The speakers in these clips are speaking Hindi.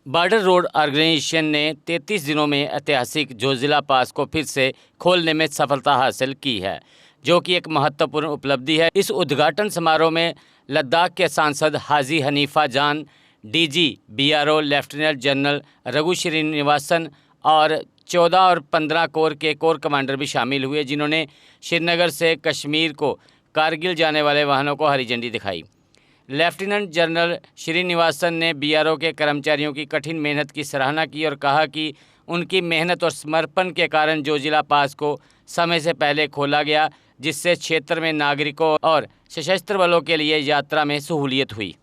बॉर्डर रोड ऑर्गेनाइजेशन ने 33 दिनों में ऐतिहासिक जोजिला पास को फिर से खोलने में सफलता हासिल की है, जो कि एक महत्वपूर्ण उपलब्धि है। इस उद्घाटन समारोह में लद्दाख के सांसद हाजी हनीफा जान, DG BRO lieutenant general Raghu Srinivasan और 14 और 15 कोर के कोर कमांडर भी शामिल हुए, जिन्होंने श्रीनगर से कश्मीर को कारगिल जाने वाले वाहनों को हरी झंडी दिखाई। लेफ्टिनेंट जनरल श्रीनिवासन ने बीआरओ के कर्मचारियों की कठिन मेहनत की सराहना की और कहा कि उनकी मेहनत और समर्पण के कारण जोजिला पास को समय से पहले खोला गया, जिससे क्षेत्र में नागरिकों और सशस्त्र बलों के लिए यात्रा में सहूलियत हुई।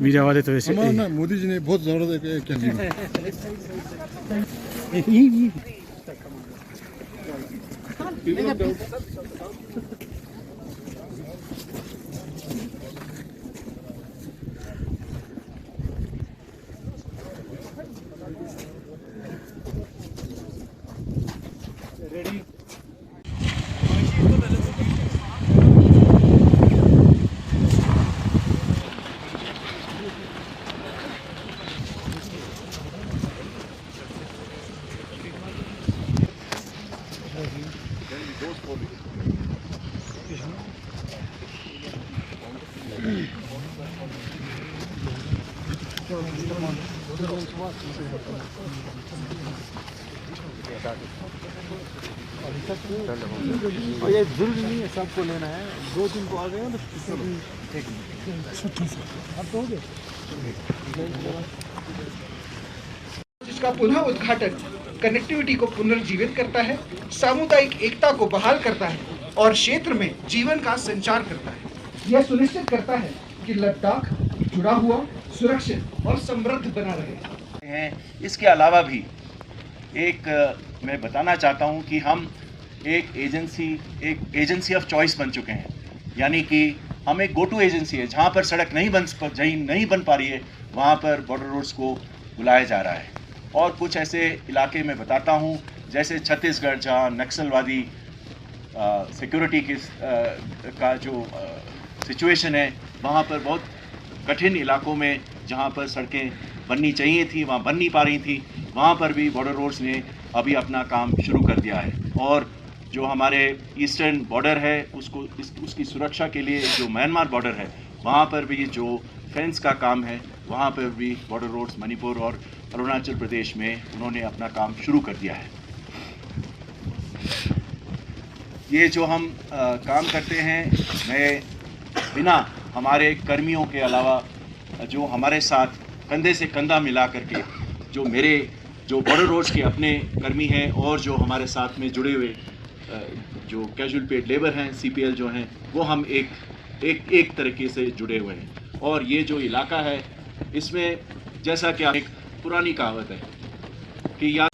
मीडिया वाले तो ऐसे हमारा ना मोदी जी ने बहुत ज़बरदस्त क्या लिया। और ये जरूरी नहीं है सबको लेना है, 2-3 को आ गए तो अब तो हो गए। जिसका पुनः उद्घाटन कनेक्टिविटी को पुनर्जीवित करता है, सामुदायिक एकता को बहाल करता है और क्षेत्र में जीवन का संचार करता है। यह सुनिश्चित करता है कि लद्दाख जुड़ा हुआ, सुरक्षित और समृद्ध बना रहे। इसके अलावा भी मैं बताना चाहता हूं कि हम एक एजेंसी ऑफ चॉइस बन चुके हैं, यानी कि हम एक गो टू एजेंसी है। जहां पर सड़क नहीं बन पा रही है, वहां पर बॉर्डर रोड्स को बुलाया जा रहा है। और कुछ ऐसे इलाके में बताता हूं, जैसे छत्तीसगढ़, जहां नक्सलवादी सिक्योरिटी का जो सिचुएशन है, वहां पर बहुत कठिन इलाकों में जहां पर सड़कें बननी चाहिए थी, वहां बन नहीं पा रही थी, वहां पर भी बॉर्डर रोड्स ने अभी अपना काम शुरू कर दिया है। और जो हमारे ईस्टर्न बॉर्डर है, उसकी सुरक्षा के लिए जो म्यांमार बॉर्डर है, वहां पर भी जो फेंस का काम है, वहां पर भी बॉर्डर रोड्स मणिपुर और अरुणाचल प्रदेश में उन्होंने अपना काम शुरू कर दिया है। ये जो हम काम करते हैं, मैं बिना हमारे कर्मियों के अलावा जो हमारे साथ कंधे से कंधा मिला करके जो बॉर्डर रोड्स के अपने कर्मी हैं और जो हमारे साथ में जुड़े हुए जो कैजुअल पेड लेबर हैं, सीपीएल जो हैं, वो हम एक तरीके से जुड़े हुए हैं। और ये जो इलाका है, इसमें जैसा कि एक पुरानी कहावत है कि या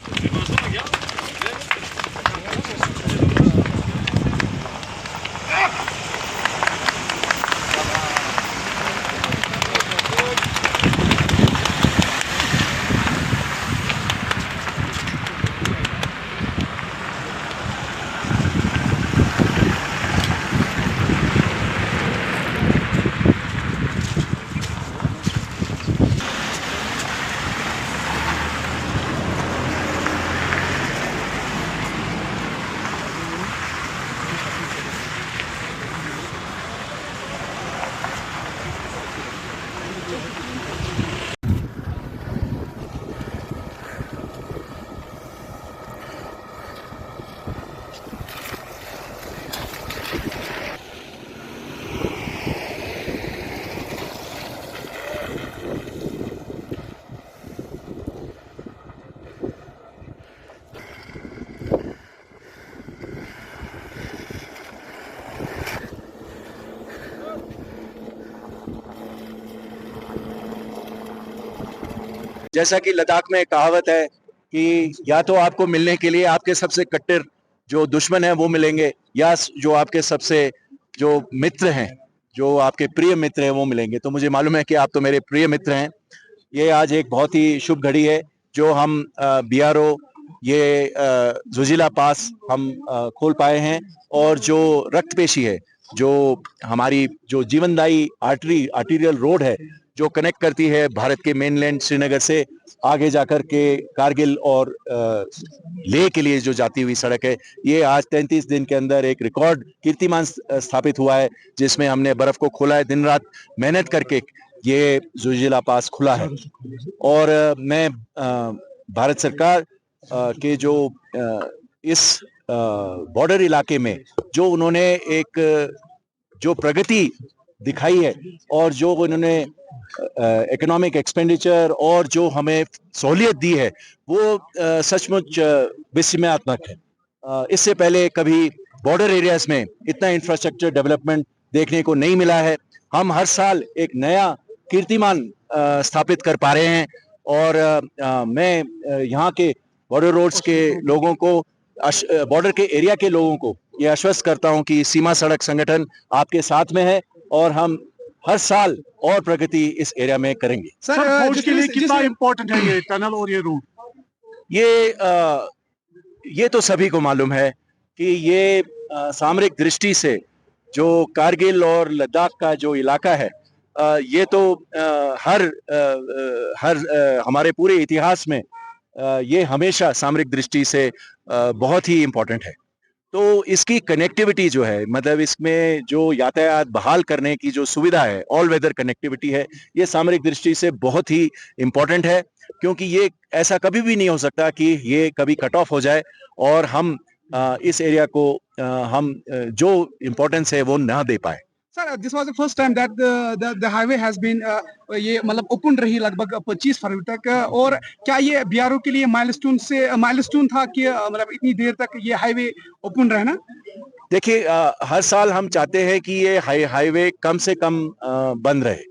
जैसा कि लद्दाख में कहावत है कि या तो आपको मिलने के लिए आपके सबसे कट्टर जो दुश्मन है वो मिलेंगे, या जो आपके सबसे जो मित्र हैं, जो आपके प्रिय मित्र हैं वो मिलेंगे। तो मुझे मालूम है कि आप तो मेरे प्रिय मित्र हैं। ये आज एक बहुत ही शुभ घड़ी है जो हम BRO ये ज़ोजिला पास हम खोल पाए हैं, और जो रक्तपेशी है, जो हमारी जो जीवनदायी आर्टीरियल रोड है जो कनेक्ट करती है भारत के मेनलैंड श्रीनगर से आगे जाकर के कारगिल और लेह के लिए जो जाती हुई सड़क है, ये आज 33 दिन के अंदर एक रिकॉर्ड कीर्तिमान स्थापित हुआ है, जिसमें हमने बर्फ को खोला है। दिन रात मेहनत करके ये ज़ोजिला पास खुला है। और मैं भारत सरकार के जो इस बॉर्डर इलाके में जो उन्होंने एक जो प्रगति दिखाई है, और जो उन्होंने इकोनॉमिक एक्सपेंडिचर और जो हमें सहूलियत दी है, वो सचमुच विस्मयात्मक है। इससे पहले कभी बॉर्डर एरियाज में इतना इंफ्रास्ट्रक्चर डेवलपमेंट देखने को नहीं मिला है। हम हर साल एक नया कीर्तिमान स्थापित कर पा रहे हैं, और मैं यहाँ के बॉर्डर रोड्स के लोगों को, बॉर्डर के एरिया के लोगों को ये आश्वस्त करता हूं कि सीमा सड़क संगठन आपके साथ में है, और हम हर साल और प्रगति इस एरिया में करेंगे। सर फौज के लिए कितना इम्पोर्टेंट है ये टनल और ये रूट? ये तो सभी को मालूम है कि ये सामरिक दृष्टि से जो कारगिल और लद्दाख का जो इलाका है, ये तो हमारे पूरे इतिहास में ये हमेशा सामरिक दृष्टि से बहुत ही इम्पोर्टेंट है। तो इसकी कनेक्टिविटी जो है, मतलब इसमें जो यातायात बहाल करने की जो सुविधा है, ऑल वेदर कनेक्टिविटी है, ये सामरिक दृष्टि से बहुत ही इम्पोर्टेंट है, क्योंकि ये ऐसा कभी भी नहीं हो सकता कि ये कभी कट ऑफ हो जाए और हम इस एरिया को हम जो इम्पोर्टेंस है वो ना दे पाए। Sir, this was the first time that the highway has been ये मतलब ओपन रही लगभग 25 फरवरी तक, और क्या ये BRO के लिए माइलस्टोन था कि मतलब इतनी देर तक ये हाईवे ओपन रहना? देखिए, हर साल हम चाहते हैं कि ये हाईवे कम से कम बंद रहे,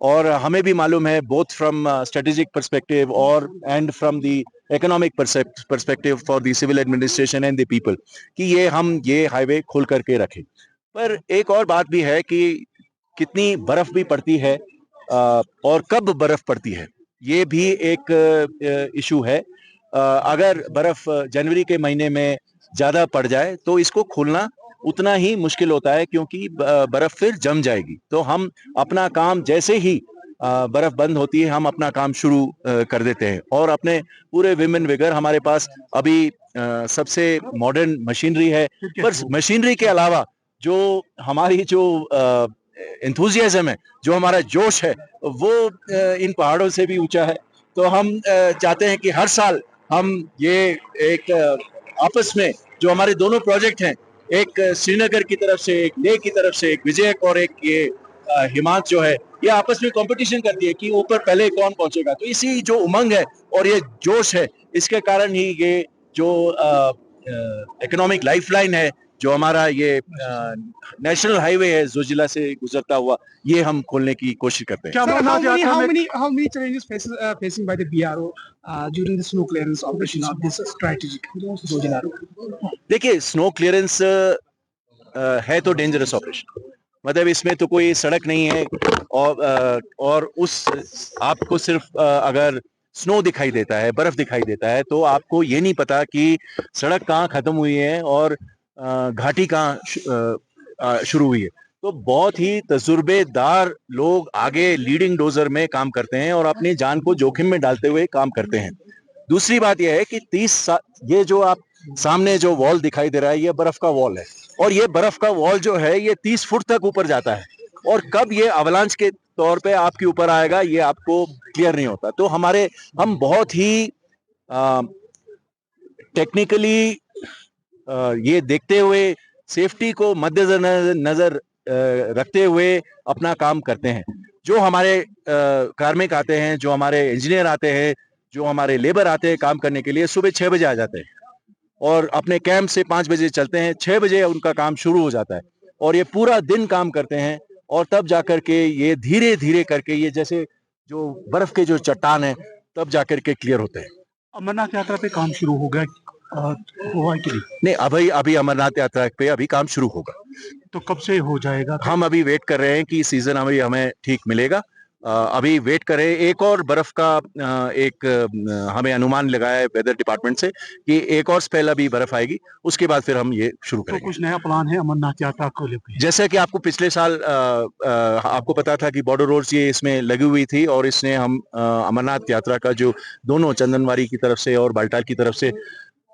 और हमें भी मालूम है बोथ फ्रॉम स्ट्रेटेजिक पर्सपेक्टिव और and from the economic perspective for the civil administration and the people कि ये हाईवे खोल करके रखें। पर एक और बात भी है कि कितनी बर्फ भी पड़ती है और कब बर्फ पड़ती है, ये भी एक इशू है। अगर बर्फ जनवरी के महीने में ज्यादा पड़ जाए तो इसको खोलना उतना ही मुश्किल होता है, क्योंकि बर्फ फिर जम जाएगी। तो हम अपना काम जैसे ही बर्फ बंद होती है, हम अपना काम शुरू कर देते हैं, और अपने पूरे विमेन विगर हमारे पास अभी सबसे मॉडर्न मशीनरी है। पर मशीनरी के अलावा जो हमारी जो एंथुजियाज्म है, जो हमारा जोश है, वो इन पहाड़ों से भी ऊंचा है। तो हम चाहते हैं कि हर साल हम ये एक आपस में जो हमारे दोनों प्रोजेक्ट हैं, एक श्रीनगर की तरफ से, एक लेह की तरफ से, एक विजयक और एक ये हिमांत जो है, ये आपस में कंपटीशन करती है कि ऊपर पहले कौन पहुंचेगा। तो इसी जो उमंग है और ये जोश है, इसके कारण ही ये जो इकोनॉमिक लाइफलाइन है, जो हमारा ये नेशनल हाईवे है ज़ोजिला से गुजरता हुआ, ये हम खोलने की कोशिश करते हैं। How many challenges facing by the BRO during the snow clearance operation of this strategic Zojila route? देखिए, स्नो क्लियरेंस है तो डेंजरस ऑपरेशन, मतलब इसमें तो कोई सड़क नहीं है, और उस आपको सिर्फ अगर स्नो दिखाई देता है, बर्फ दिखाई देता है, तो आपको ये नहीं पता कि सड़क कहाँ खत्म हुई है और घाटी कहाँ शुरू हुई है। तो बहुत ही तजुर्बेदार लोग आगे लीडिंग डोजर में काम करते हैं और अपनी जान को जोखिम में डालते हुए काम करते हैं। दूसरी बात यह है कि 30 ये जो आप सामने जो वॉल दिखाई दे रहा है, ये बर्फ का वॉल है, और ये बर्फ का वॉल जो है ये 30 फुट तक ऊपर जाता है, और कब ये अवलांच के तौर पे आपके ऊपर आएगा ये आपको क्लियर नहीं होता। तो हम बहुत ही टेक्निकली ये देखते हुए, सेफ्टी को मद्देनजर रखते हुए अपना काम करते हैं। जो हमारे कार्मिक आते हैं, जो हमारे इंजीनियर आते हैं, जो हमारे लेबर आते हैं काम करने के लिए, सुबह 6 बजे आ जाते हैं और अपने कैंप से 5 बजे चलते हैं। 6 बजे उनका काम शुरू हो जाता है और ये पूरा दिन काम करते हैं, और तब जाकर के ये धीरे धीरे करके, ये जैसे जो बर्फ के जो चट्टान है, तब जाकर के क्लियर होते हैं। अमरनाथ यात्रा पे काम शुरू हो गया, हुआ है कि नहीं? नहीं, अभी अमरनाथ यात्रा पे अभी काम शुरू होगा। तो कब से हो जाएगा? हम अभी वेट कर रहे हैं कि सीजन अभी हमें ठीक मिलेगा। अभी वेट करें। एक और बर्फ का हमें अनुमान लगाया है वेदर डिपार्टमेंट से कि एक और स्पेल अभी बर्फ आएगी, उसके बाद फिर हम ये शुरू तो करेंगे। कुछ नया प्लान है अमरनाथ यात्रा को लेकर? जैसा कि आपको पिछले साल आपको पता था कि बॉर्डर रोड्स ये इसमें लगी हुई थी और इसने हम अमरनाथ यात्रा का जो दोनों चंदनवारी की तरफ से और बाल्टाल की तरफ से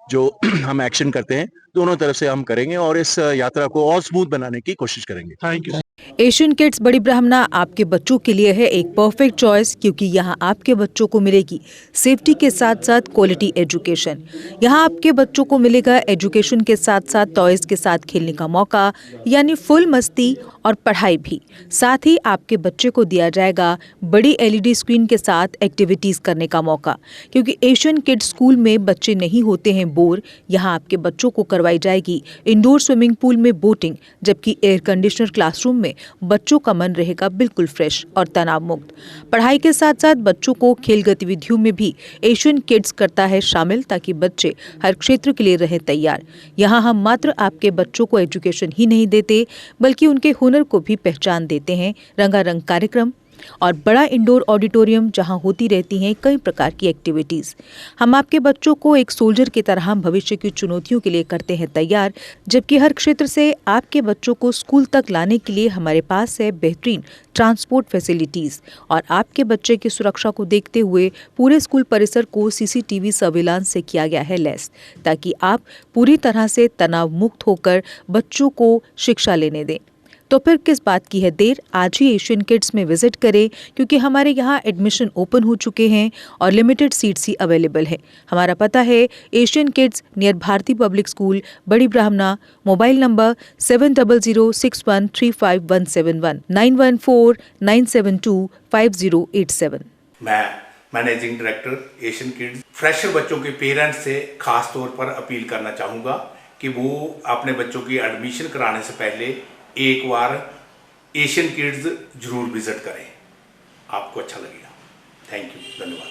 जो हम एक्शन करते हैं, दोनों तरफ से हम करेंगे और इस यात्रा को और स्मूथ बनाने की कोशिश करेंगे। Thank you. एशियन किड्स बड़ी ब्राह्मणा आपके बच्चों के लिए है एक परफेक्ट चॉइस, क्योंकि यहाँ आपके बच्चों को मिलेगी सेफ्टी के साथ साथ क्वालिटी एजुकेशन। यहाँ आपके बच्चों को मिलेगा एजुकेशन के साथ साथ टॉयज के साथ खेलने का मौका, यानी फुल मस्ती और पढ़ाई भी। साथ ही आपके बच्चे को दिया जाएगा बड़ी LED स्क्रीन के साथ एक्टिविटीज करने का मौका, क्योंकि एशियन किड्स स्कूल में बच्चे नहीं होते हैं बोर। यहाँ आपके बच्चों को करवाई जाएगी इंडोर स्विमिंग पूल में बोटिंग, जबकि एयर कंडीशनर क्लासरूम में बच्चों का मन रहेगा बिल्कुल फ्रेश और तनाव मुक्त। पढ़ाई के साथ साथ बच्चों को खेल गतिविधियों में भी एशियन किड्स करता है शामिल, ताकि बच्चे हर क्षेत्र के लिए रहें तैयार। यहाँ हम मात्र आपके बच्चों को एजुकेशन ही नहीं देते, बल्कि उनके हुनर को भी पहचान देते हैं। रंगारंग कार्यक्रम और बड़ा इंडोर ऑडिटोरियम जहां होती रहती हैं कई प्रकार की एक्टिविटीज। हम आपके बच्चों को एक सोल्जर की तरह भविष्य की चुनौतियों के लिए करते हैं तैयार, जबकि हर क्षेत्र से आपके बच्चों को स्कूल तक लाने के लिए हमारे पास है बेहतरीन ट्रांसपोर्ट फैसिलिटीज। और आपके बच्चे की सुरक्षा को देखते हुए पूरे स्कूल परिसर को CCTV सर्विलांस से किया गया है लैस, ताकि आप पूरी तरह से तनाव मुक्त होकर बच्चों को शिक्षा लेने दें। तो फिर किस बात की है देर, आज ही एशियन किड्स में विजिट करें, क्योंकि हमारे यहाँ एडमिशन ओपन हो चुके हैं और लिमिटेड सीट्स ही अवेलेबल है। हमारा पता है Asian kids near Bharti public school, Bari Brahmana. Mobile number 7006135171 9149725087। मैं managing director Asian kids fresher बच्चों के पेरेंट्स से खास तौर पर अपील करना चाहूँगा कि वो अपने बच्चों की एडमिशन कराने से पहले एक बार एशियन किड्स जरूर विजिट करें, आपको अच्छा लगेगा। थैंक यू, धन्यवाद।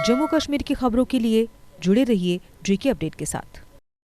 जम्मू कश्मीर की खबरों के लिए जुड़े रहिए GK अपडेट के साथ।